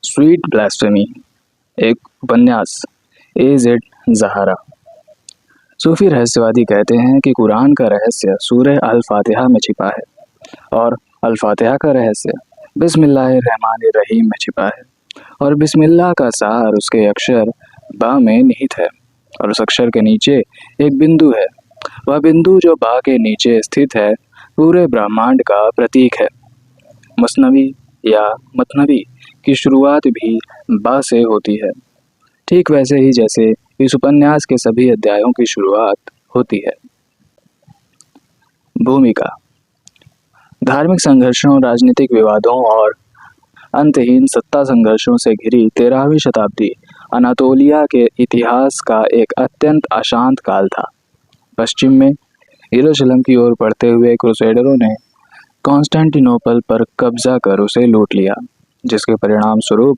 Sweet blasphemy, एक उपन्यास। ए Z ज़हारा। सूफी रहस्यवादी कहते हैं कि कुरान का रहस्य सूरह अल फातिहा में छिपा है और अल फातिहा का रहस्य बिस्मिल्लाहिर्रहमानिर्रहीम में छिपा है और बिस्मिल्लाह का सार उसके अक्षर बा में निहित है और उस अक्षर के नीचे एक बिंदु है। वह बिंदु जो बा के नीचे स्थित है पूरे ब्रह्मांड का प्रतीक है। मसनवी या मतनवी की शुरुआत भी बा से होती है, ठीक वैसे ही जैसे इस उपन्यास के सभी अध्यायों की शुरुआत होती है। भूमिका। धार्मिक संघर्षों, राजनीतिक विवादों और अंतहीन सत्ता संघर्षों से घिरी 13वीं शताब्दी अनातोलिया के इतिहास का एक अत्यंत अशांत काल था। पश्चिम में यरूशलेम की ओर बढ़ते हुए क्रूसेडरों ने कॉन्स्टेंटिनोपल पर कब्जा कर उसे लूट लिया, जिसके परिणाम स्वरूप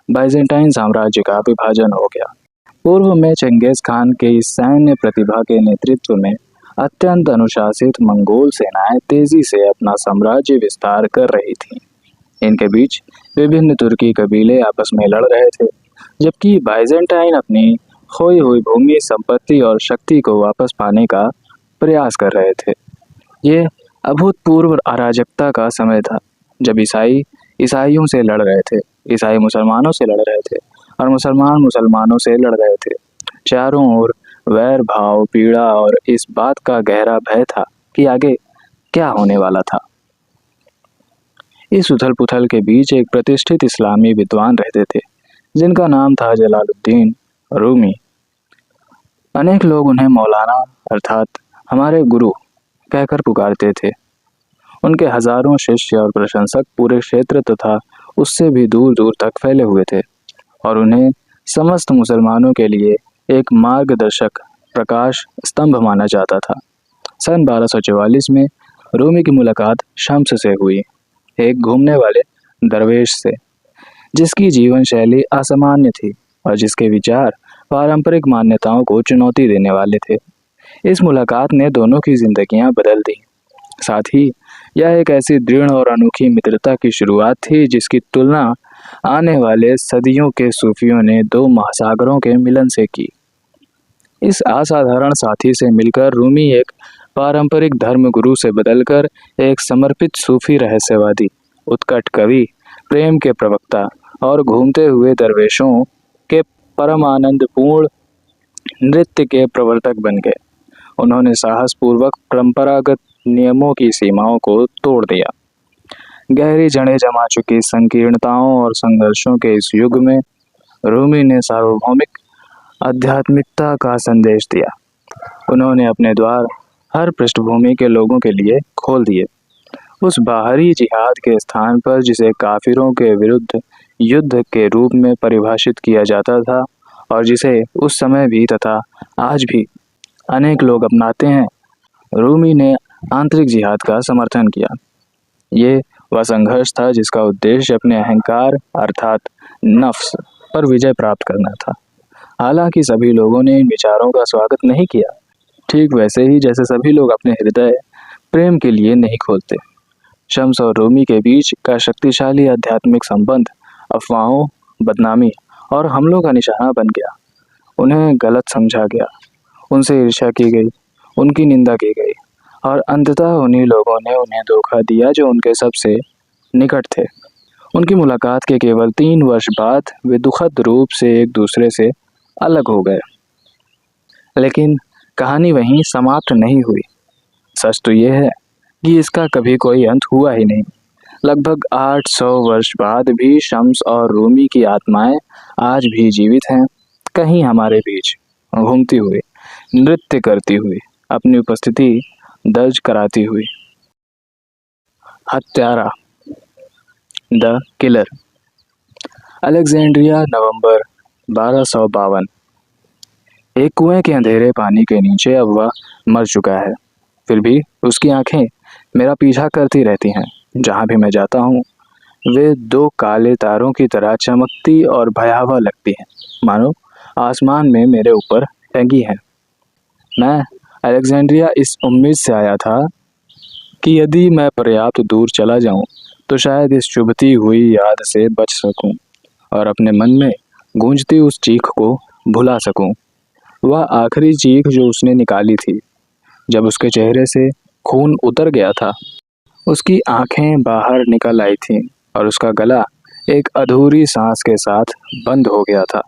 बाइजेंटाइन साम्राज्य का विभाजन हो गया। पूर्व में चंगेज खान के इस सैन्य प्रतिभा के नेतृत्व में अत्यंत अनुशासित मंगोल सेनाएं तेजी से अपना साम्राज्य विस्तार कर रही थीं। इनके बीच विभिन्न तुर्की कबीले आपस में लड़ रहे थे, जबकि बाइजेंटाइन अपनी खोई हुई भूमि, संपत्ति और शक्ति को वापस पाने का प्रयास कर रहे थे। ये अभूतपूर्व अराजकता का समय था, जब ईसाई ईसाइयों से लड़ रहे थे, ईसाई मुसलमानों से लड़ रहे थे और मुसलमान मुसलमानों से लड़ रहे थे। चारों ओर वैर भाव, पीड़ा और इस बात का गहरा भय था कि आगे क्या होने वाला था। इस उथल पुथल के बीच एक प्रतिष्ठित इस्लामी विद्वान रहते थे, जिनका नाम था जलालुद्दीन रूमी। अनेक लोग उन्हें मौलाना अर्थात हमारे गुरु कहकर पुकारते थे। उनके हजारों शिष्य और प्रशंसक पूरे क्षेत्र तथा उससे भी दूर दूर तक फैले हुए थे और उन्हें समस्त मुसलमानों के लिए एक मार्गदर्शक प्रकाश स्तंभ माना जाता था। सन 1244 में रूमी की मुलाकात शम्स से हुई, एक घूमने वाले दरवेश से, जिसकी जीवन शैली असामान्य थी और जिसके विचार पारंपरिक मान्यताओं को चुनौती देने वाले थे। इस मुलाकात ने दोनों की जिंदगियां बदल दी। साथ ही यह एक ऐसी दृढ़ और अनोखी मित्रता की शुरुआत थी जिसकी तुलना आने वाले सदियों के सूफियों ने दो महासागरों के मिलन से की। इस असाधारण साथी से मिलकर रूमी एक पारंपरिक धर्म गुरु से बदलकर एक समर्पित सूफी रहस्यवादी, उत्कट कवि, प्रेम के प्रवक्ता और घूमते हुए दरवेशों के परम आनंदपूर्ण नृत्य के प्रवर्तक बन गए। उन्होंने साहसपूर्वक परंपरागत नियमों की सीमाओं को तोड़ दिया। गहरी जड़ें जमा चुकी संकीर्णताओं और संघर्षों के इस युग में रूमी ने सार्वभौमिक आध्यात्मिकता का संदेश दिया। उन्होंने अपने द्वार हर पृष्ठभूमि के लोगों के लिए खोल दिए। उस बाहरी जिहाद के स्थान पर, जिसे काफिरों के विरुद्ध युद्ध के रूप में परिभाषित किया जाता था और जिसे उस समय भी तथा आज भी अनेक लोग अपनाते हैं, रूमी ने आंतरिक जिहाद का समर्थन किया। ये वह संघर्ष था जिसका उद्देश्य अपने अहंकार अर्थात नफ्स पर विजय प्राप्त करना था। हालांकि सभी लोगों ने इन विचारों का स्वागत नहीं किया, ठीक वैसे ही जैसे सभी लोग अपने हृदय प्रेम के लिए नहीं खोलते। शम्स और रूमी के बीच का शक्तिशाली आध्यात्मिक संबंध अफवाहों, बदनामी और हमलों का निशाना बन गया। उन्हें गलत समझा गया, उनसे ईर्ष्या की गई, उनकी निंदा की गई और अंततः उन्हीं लोगों ने उन्हें धोखा दिया जो उनके सबसे निकट थे। उनकी मुलाकात के केवल 3 वर्ष बाद वे दुखद रूप से एक दूसरे से अलग हो गए। लेकिन कहानी वहीं समाप्त नहीं हुई। सच तो यह है कि इसका कभी कोई अंत हुआ ही नहीं। लगभग 800 वर्ष बाद भी शम्स और रूमी की आत्माएं आज भी जीवित हैं, कहीं हमारे बीच घूमती हुई, नृत्य करती हुई, अपनी उपस्थिति दर्ज कराती हुई। हत्यारा, द किलर। अलेक्जेंड्रिया, नवंबर 1252। एक कुएं के अंधेरे पानी के नीचे अब वह मर चुका है, फिर भी उसकी आंखें मेरा पीछा करती रहती हैं। जहाँ भी मैं जाता हूँ वे दो काले तारों की तरह चमकती और भयावह लगती हैं, मानो आसमान में मेरे ऊपर टंगी हैं। मैं अलेक्जेंड्रिया इस उम्मीद से आया था कि यदि मैं पर्याप्त दूर चला जाऊं तो शायद इस चुभती हुई याद से बच सकूं और अपने मन में गूंजती उस चीख को भुला सकूं। वह आखिरी चीख जो उसने निकाली थी जब उसके चेहरे से खून उतर गया था। उसकी आंखें बाहर निकल आई थीं और उसका गला एक अधूरी सांस के साथ बंद हो गया था।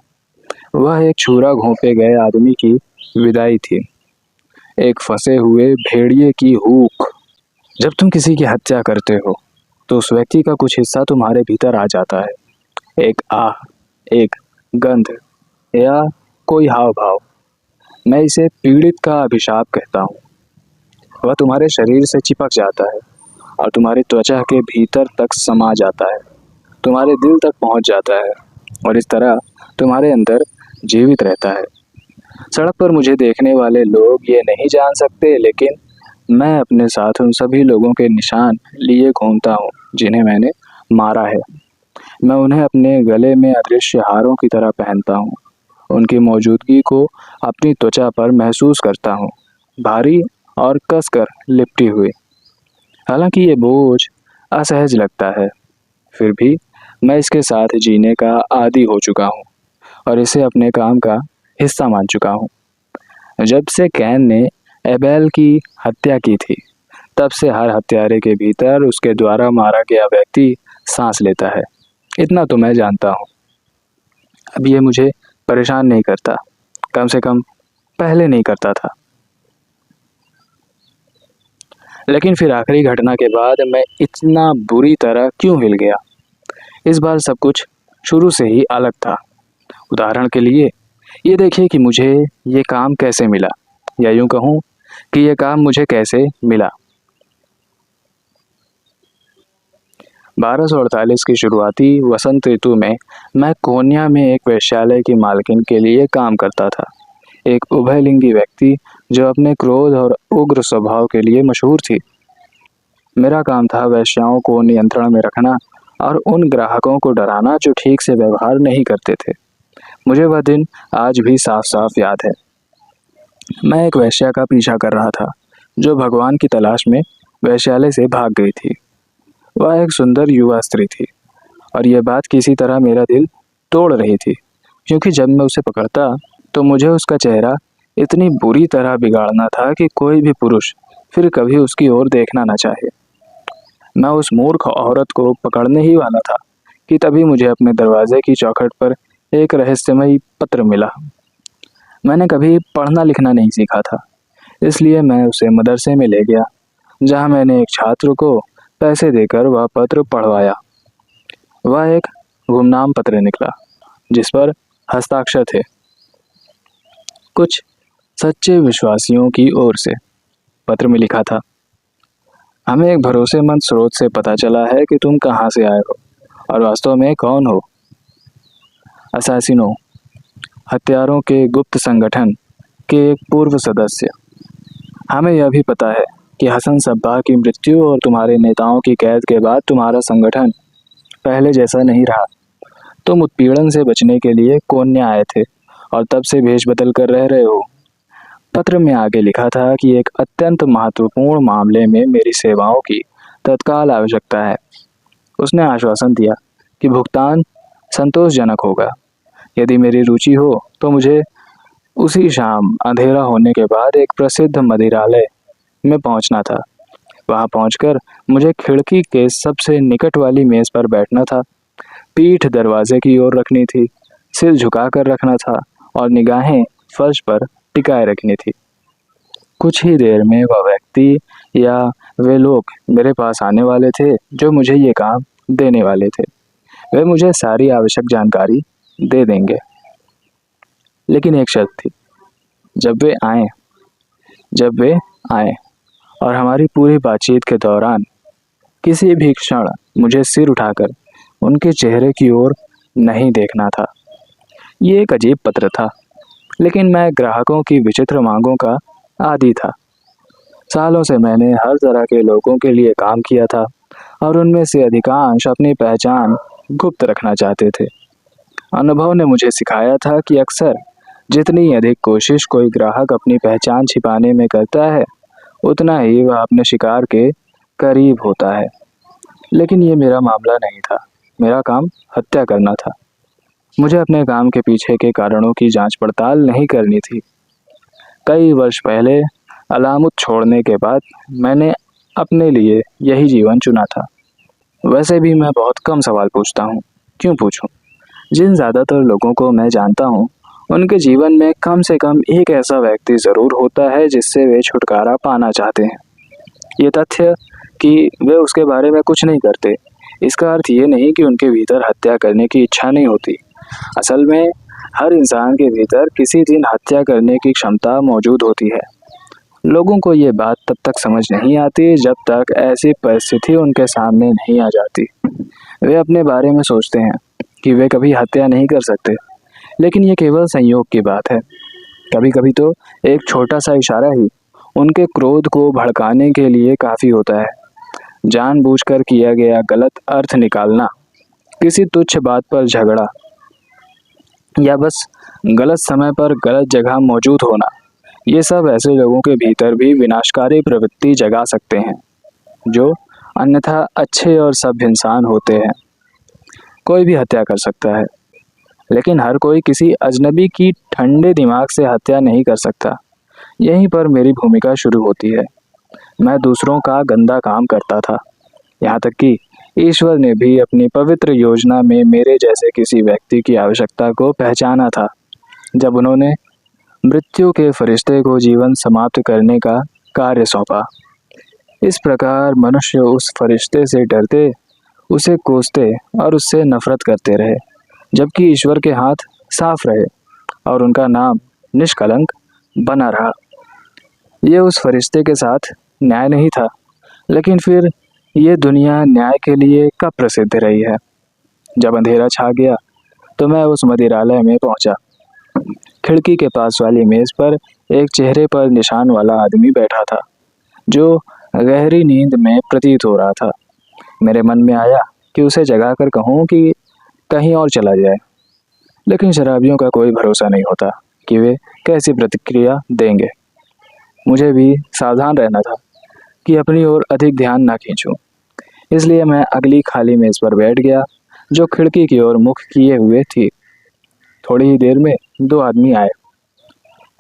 वह एक छुरा घोंपे गए आदमी की विदाई थी, एक फंसे हुए भेड़िए की हूक। जब तुम किसी की हत्या करते हो तो उस व्यक्ति का कुछ हिस्सा तुम्हारे भीतर आ जाता है, एक आह, एक गंध या कोई हाव भाव। मैं इसे पीड़ित का अभिशाप कहता हूँ। वह तुम्हारे शरीर से चिपक जाता है और तुम्हारी त्वचा के भीतर तक समा जाता है, तुम्हारे दिल तक पहुंच जाता है और इस तरह तुम्हारे अंदर जीवित रहता है। सड़क पर मुझे देखने वाले लोग ये नहीं जान सकते, लेकिन मैं अपने साथ उन सभी लोगों के निशान लिए घूमता हूँ जिन्हें मैंने मारा है। मैं उन्हें अपने गले में अदृश्य हारों की तरह पहनता हूँ, उनकी मौजूदगी को अपनी त्वचा पर महसूस करता हूँ, भारी और कसकर लिपटी हुई। हालांकि ये बोझ असहज लगता है, फिर भी मैं इसके साथ जीने का आदी हो चुका हूँ और इसे अपने काम का हिस्सा मान चुका हूँ। जब से कैन ने एबेल की हत्या की थी, तब से हर हत्यारे के भीतर उसके द्वारा मारा गया व्यक्ति सांस लेता है। इतना तो मैं जानता हूँ। अब ये मुझे परेशान नहीं करता, कम से कम पहले नहीं करता था। लेकिन फिर आखिरी घटना के बाद मैं इतना बुरी तरह क्यों हिल गया? इस बार सब कुछ शुरू से ही अलग था। उदाहरण के लिए ये देखिए कि मुझे ये काम कैसे मिला, या यूं कहूँ कि ये काम मुझे कैसे मिला। 1248 की शुरुआती वसंत ऋतु में मैं कोन्या में एक वेश्यालय की मालकिन के लिए काम करता था, एक उभयलिंगी व्यक्ति जो अपने क्रोध और उग्र स्वभाव के लिए मशहूर थी। मेरा काम था वेश्याओं को नियंत्रण में रखना और उन ग्राहकों को डराना जो ठीक से व्यवहार नहीं करते थे। मुझे वह दिन आज भी साफ साफ याद है। मैं एक वेश्या का पीछा कर रहा था जो भगवान की तलाश में वेश्यालय से भाग गई थी। वह एक सुंदर युवा स्त्री थी और यह बात किसी तरह मेरा दिल तोड़ रही थी, क्योंकि जब मैं उसे पकड़ता तो मुझे उसका चेहरा इतनी बुरी तरह बिगाड़ना था कि कोई भी पुरुष फिर कभी उसकी ओर देखना न चाहे। मैं उस मूर्ख औरत को पकड़ने ही वाला था कि तभी मुझे अपने दरवाजे की चौखट पर एक रहस्यमयी पत्र मिला। मैंने कभी पढ़ना लिखना नहीं सीखा था, इसलिए मैं उसे मदरसे में ले गया, जहां मैंने एक छात्र को पैसे देकर वह पत्र पढ़वाया। वह एक गुमनाम पत्र निकला जिस पर हस्ताक्षर थे, कुछ सच्चे विश्वासियों की ओर से। पत्र में लिखा था, हमें एक भरोसेमंद स्रोत से पता चला है कि तुम कहाँ से आए हो और वास्तव में कौन हो। असैसिनो, हत्यारों के गुप्त संगठन के एक पूर्व सदस्य। हमें यह भी पता है कि हसन सब्बाह की मृत्यु और तुम्हारे नेताओं की कैद के बाद तुम्हारा संगठन पहले जैसा नहीं रहा। तुम उत्पीड़न से बचने के लिए कोन्या आए थे और तब से भेष बदल कर रह रहे हो। पत्र में आगे लिखा था कि एक अत्यंत महत्वपूर्ण मामले में मेरी सेवाओं की तत्काल आवश्यकता है। उसने आश्वासन दिया कि भुगतान संतोषजनक होगा। यदि मेरी रुचि हो तो मुझे उसी शाम अंधेरा होने के बाद एक प्रसिद्ध मदिरालय में पहुंचना था। वहां पहुंचकर मुझे खिड़की के सबसे निकट वाली मेज पर बैठना था, पीठ दरवाजे की ओर रखनी थी, सिर झुकाकर रखना था और निगाहें फर्श पर टिकाए रखनी थी। कुछ ही देर में वह व्यक्ति या वे लोग मेरे पास आने वाले थे जो मुझे ये काम देने वाले थे। वे मुझे सारी आवश्यक जानकारी दे देंगे, लेकिन एक शर्त थी। जब वे आए और हमारी पूरी बातचीत के दौरान किसी भी क्षण मुझे सिर उठाकर उनके चेहरे की ओर नहीं देखना था। ये एक अजीब पत्र था, लेकिन मैं ग्राहकों की विचित्र मांगों का आदी था। सालों से मैंने हर तरह के लोगों के लिए काम किया था और उनमें से अधिकांश अपनी पहचान गुप्त रखना चाहते थे। अनुभव ने मुझे सिखाया था कि अक्सर जितनी अधिक कोशिश कोई ग्राहक अपनी पहचान छिपाने में करता है, उतना ही वह अपने शिकार के करीब होता है। लेकिन ये मेरा मामला नहीं था। मेरा काम हत्या करना था। मुझे अपने काम के पीछे के कारणों की जांच पड़ताल नहीं करनी थी। कई वर्ष पहले अलामुत छोड़ने के बाद मैंने अपने लिए यही जीवन चुना था। वैसे भी मैं बहुत कम सवाल पूछता हूँ। क्यों पूछूं? जिन ज़्यादातर लोगों को मैं जानता हूँ, उनके जीवन में कम से कम एक ऐसा व्यक्ति ज़रूर होता है जिससे वे छुटकारा पाना चाहते हैं। ये तथ्य कि वे उसके बारे में कुछ नहीं करते, इसका अर्थ ये नहीं कि उनके भीतर हत्या करने की इच्छा नहीं होती। असल में हर इंसान के भीतर किसी दिन हत्या करने की क्षमता मौजूद होती है। लोगों को ये बात तब तक समझ नहीं आती जब तक ऐसी परिस्थिति उनके सामने नहीं आ जाती। वे अपने बारे में सोचते हैं कि वे कभी हत्या नहीं कर सकते, लेकिन ये केवल संयोग की बात है। कभी कभी तो एक छोटा सा इशारा ही उनके क्रोध को भड़काने के लिए काफ़ी होता है। जानबूझकर किया गया गलत अर्थ निकालना, किसी तुच्छ बात पर झगड़ा, या बस गलत समय पर गलत जगह मौजूद होना, ये सब ऐसे लोगों के भीतर भी विनाशकारी प्रवृत्ति जगा सकते हैं जो अन्यथा अच्छे और सभ्य इंसान होते हैं। कोई भी हत्या कर सकता है, लेकिन हर कोई किसी अजनबी की ठंडे दिमाग से हत्या नहीं कर सकता। यहीं पर मेरी भूमिका शुरू होती है। मैं दूसरों का गंदा काम करता था, यहाँ तक कि ईश्वर ने भी अपनी पवित्र योजना में मेरे जैसे किसी व्यक्ति की आवश्यकता को पहचाना था जब उन्होंने मृत्यु के फरिश्ते को जीवन समाप्त करने का कार्य सौंपा। इस प्रकार मनुष्य उस फरिश्ते से डरते, उसे कोसते और उससे नफरत करते रहे, जबकि ईश्वर के हाथ साफ रहे और उनका नाम निष्कलंक बना रहा। ये उस फरिश्ते के साथ न्याय नहीं था, लेकिन फिर ये दुनिया न्याय के लिए कब प्रसिद्ध रही है? जब अंधेरा छा गया तो मैं उस मदिरालय में पहुंचा। खिड़की के पास वाली मेज पर एक चेहरे पर निशान वाला आदमी बैठा था जो गहरी नींद में प्रतीत हो रहा था। मेरे मन में आया कि उसे जगाकर कहूँ कि कहीं और चला जाए, लेकिन शराबियों का कोई भरोसा नहीं होता कि वे कैसी प्रतिक्रिया देंगे। मुझे भी सावधान रहना था कि अपनी ओर अधिक ध्यान ना खींचूं। इसलिए मैं अगली खाली मेज पर बैठ गया जो खिड़की की ओर मुख किए हुए थी। थोड़ी ही देर में दो आदमी आए।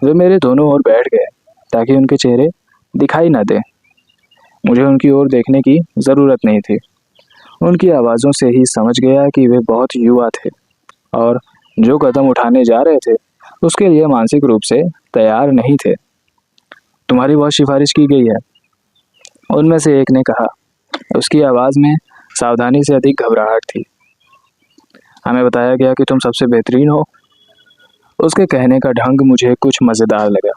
वे मेरे दोनों ओर बैठ गए ताकि उनके चेहरे दिखाई न दें। मुझे उनकी ओर देखने की ज़रूरत नहीं थी। उनकी आवाज़ों से ही समझ गया कि वे बहुत युवा थे और जो कदम उठाने जा रहे थे उसके लिए मानसिक रूप से तैयार नहीं थे। तुम्हारी बहुत सिफारिश की गई है, उनमें से एक ने कहा। उसकी आवाज़ में सावधानी से अधिक घबराहट थी। हमें बताया गया कि तुम सबसे बेहतरीन हो। उसके कहने का ढंग मुझे कुछ मज़ेदार लगा,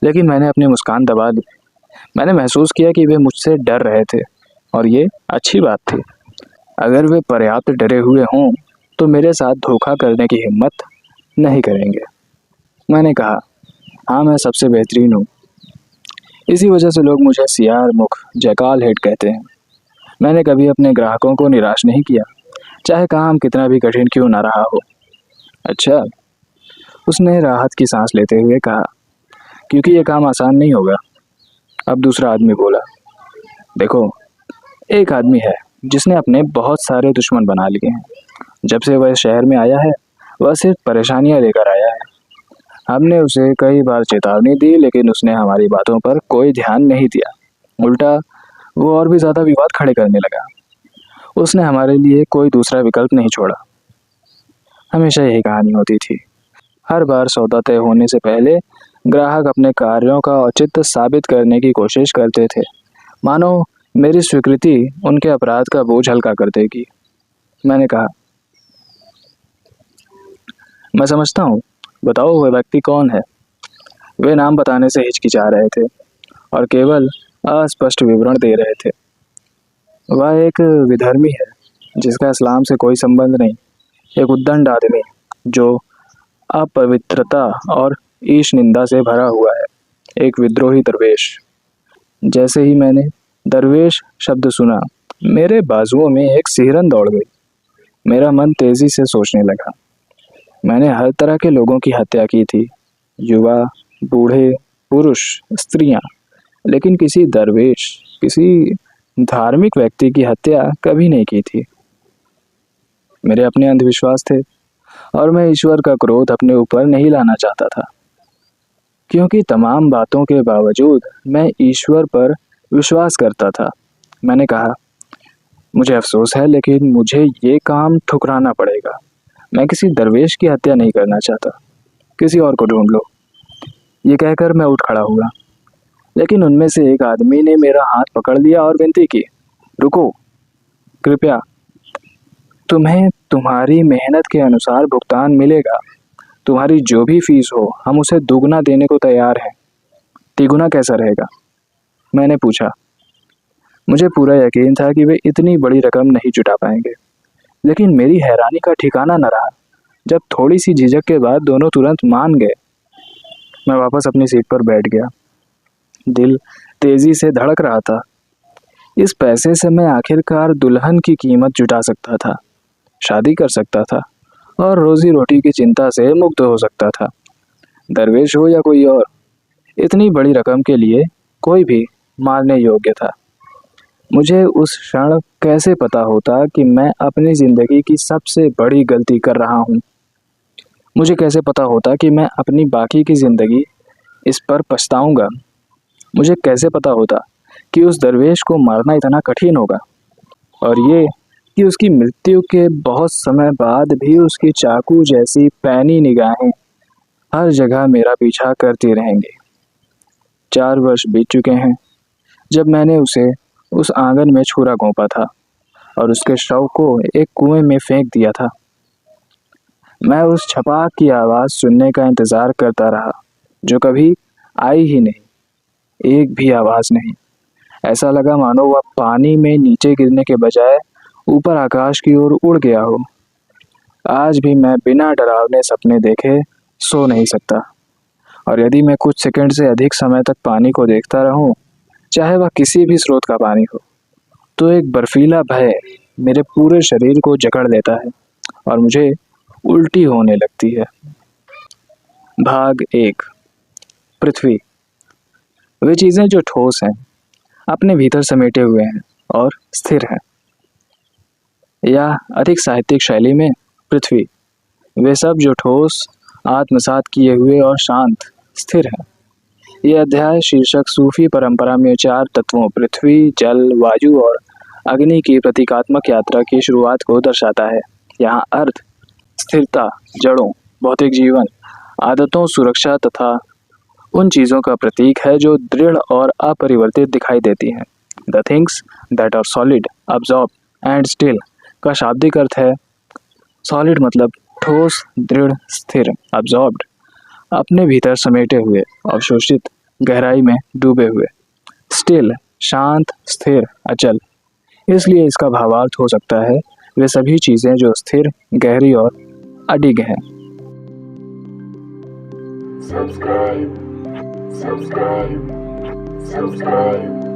लेकिन मैंने अपनी मुस्कान दबा ली। मैंने महसूस किया कि वे मुझसे डर रहे थे और ये अच्छी बात थी। अगर वे पर्याप्त डरे हुए हों तो मेरे साथ धोखा करने की हिम्मत नहीं करेंगे। मैंने कहा, हाँ, मैं सबसे बेहतरीन हूँ। इसी वजह से लोग मुझे सियार मुख जैकाल हेड कहते हैं। मैंने कभी अपने ग्राहकों को निराश नहीं किया, चाहे काम कितना भी कठिन क्यों ना रहा हो। अच्छा, उसने राहत की सांस लेते हुए कहा, क्योंकि ये काम आसान नहीं होगा। अब दूसरा आदमी बोला, देखो, एक आदमी है जिसने अपने बहुत सारे दुश्मन बना लिए हैं। जब से वह शहर में आया है वह सिर्फ परेशानियां लेकर आया है। हमने उसे कई बार चेतावनी दी, लेकिन उसने हमारी बातों पर कोई ध्यान नहीं दिया। उल्टा वो और भी ज़्यादा विवाद खड़े करने लगा। उसने हमारे लिए कोई दूसरा विकल्प नहीं छोड़ा। हमेशा यही कहानी होती थी। हर बार सौदा तय होने से पहले ग्राहक अपने कार्यों का औचित्य साबित करने की कोशिश करते थे, मानो मेरी स्वीकृति उनके अपराध का बोझ हल्का कर देगी। मैंने कहा, मैं समझता हूँ, बताओ वह व्यक्ति कौन है? वे नाम बताने से हिचकिचा रहे थे और केवल अस्पष्ट विवरण दे रहे थे। वह एक विधर्मी है जिसका इस्लाम से कोई संबंध नहीं, एक उद्दंड आदमी जो अपवित्रता और ईश निंदा से भरा हुआ है, एक विद्रोही दरवेश। जैसे ही मैंने दरवेश शब्द सुना, मेरे बाजुओं में एक सिहरन दौड़ गई। मेरा मन तेजी से सोचने लगा। मैंने हर तरह के लोगों की हत्या की थी, युवा, बूढ़े, पुरुष, स्त्रियां, लेकिन किसी दरवेश, किसी धार्मिक व्यक्ति की हत्या कभी नहीं की थी। मेरे अपने अंधविश्वास थे और मैं ईश्वर का क्रोध अपने ऊपर नहीं लाना चाहता था, क्योंकि तमाम बातों के बावजूद मैं ईश्वर पर विश्वास करता था। मैंने कहा, मुझे अफसोस है, लेकिन मुझे ये काम ठुकराना पड़ेगा। मैं किसी दरवेश की हत्या नहीं करना चाहता, किसी और को ढूंढ लो। ये कहकर मैं उठ खड़ा हुआ, लेकिन उनमें से एक आदमी ने मेरा हाथ पकड़ लिया और विनती की, रुको, कृपया, तुम्हें तुम्हारी मेहनत के अनुसार भुगतान मिलेगा। तुम्हारी जो भी फीस हो, हम उसे दुगना देने को तैयार हैं। तिगुना कैसा रहेगा? मैंने पूछा। मुझे पूरा यकीन था कि वे इतनी बड़ी रकम नहीं जुटा पाएंगे, लेकिन मेरी हैरानी का ठिकाना न रहा जब थोड़ी सी झिझक के बाद दोनों तुरंत मान गए। मैं वापस अपनी सीट पर बैठ गया। दिल तेजी से धड़क रहा था। इस पैसे से मैं आखिरकार दुल्हन की कीमत जुटा सकता था, शादी कर सकता था और रोजी रोटी की चिंता से मुक्त हो सकता था। दरवेश हो या कोई और, इतनी बड़ी रकम के लिए कोई भी मारने योग्य था। मुझे उस क्षण कैसे पता होता कि मैं अपनी जिंदगी की सबसे बड़ी गलती कर रहा हूँ। मुझे कैसे पता होता कि मैं अपनी बाकी की जिंदगी इस पर पछताऊंगा। मुझे कैसे पता होता कि उस दरवेश को मारना इतना कठिन होगा, और ये कि उसकी मृत्यु के बहुत समय बाद भी उसकी चाकू जैसी पैनी निगाहें हर जगह मेरा पीछा करती रहेंगी। 4 वर्ष बीत चुके हैं जब मैंने उसे उस आंगन में छुरा घोंपा था और उसके शव को एक कुएं में फेंक दिया था। मैं उस छपाक की आवाज़ सुनने का इंतज़ार करता रहा, जो कभी आई ही नहीं। एक भी आवाज़ नहीं। ऐसा लगा मानो वह पानी में नीचे गिरने के बजाय ऊपर आकाश की ओर उड़ गया हो। आज भी मैं बिना डरावने सपने देखे सो नहीं सकता, और यदि मैं कुछ सेकंड से अधिक समय तक पानी को देखता रहूं, चाहे वह किसी भी स्रोत का पानी हो, तो एक बर्फीला भय मेरे पूरे शरीर को जकड़ लेता है और मुझे उल्टी होने लगती है। भाग 1। पृथ्वी। वे चीज़ें जो ठोस हैं, अपने भीतर समेटे हुए हैं और स्थिर हैं, या अधिक साहित्यिक शैली में पृथ्वी, वे सब जो ठोस, आत्मसात किए हुए और शांत स्थिर हैं। ये अध्याय शीर्षक सूफी परंपरा में 4 तत्वों पृथ्वी, जल, वायु और अग्नि की प्रतीकात्मक यात्रा की शुरुआत को दर्शाता है। यहाँ अर्थ स्थिरता, जड़ों, भौतिक जीवन, आदतों, सुरक्षा तथा उन चीज़ों का प्रतीक है जो दृढ़ और अपरिवर्तित दिखाई देती हैं। The things that are solid, absorb and still का शाब्दिक अर्थ है सॉलिड मतलब ठोस, दृढ़, स्थिर, अब्जॉर्ब्ड अपने भीतर समेटे हुए, अवशोषित, गहराई में डूबे हुए, स्टिल शांत, स्थिर, अचल। इसलिए इसका भावार्थ हो सकता है वे सभी चीज़ें जो स्थिर, गहरी और अडिग हैं। Subscribe, subscribe, subscribe.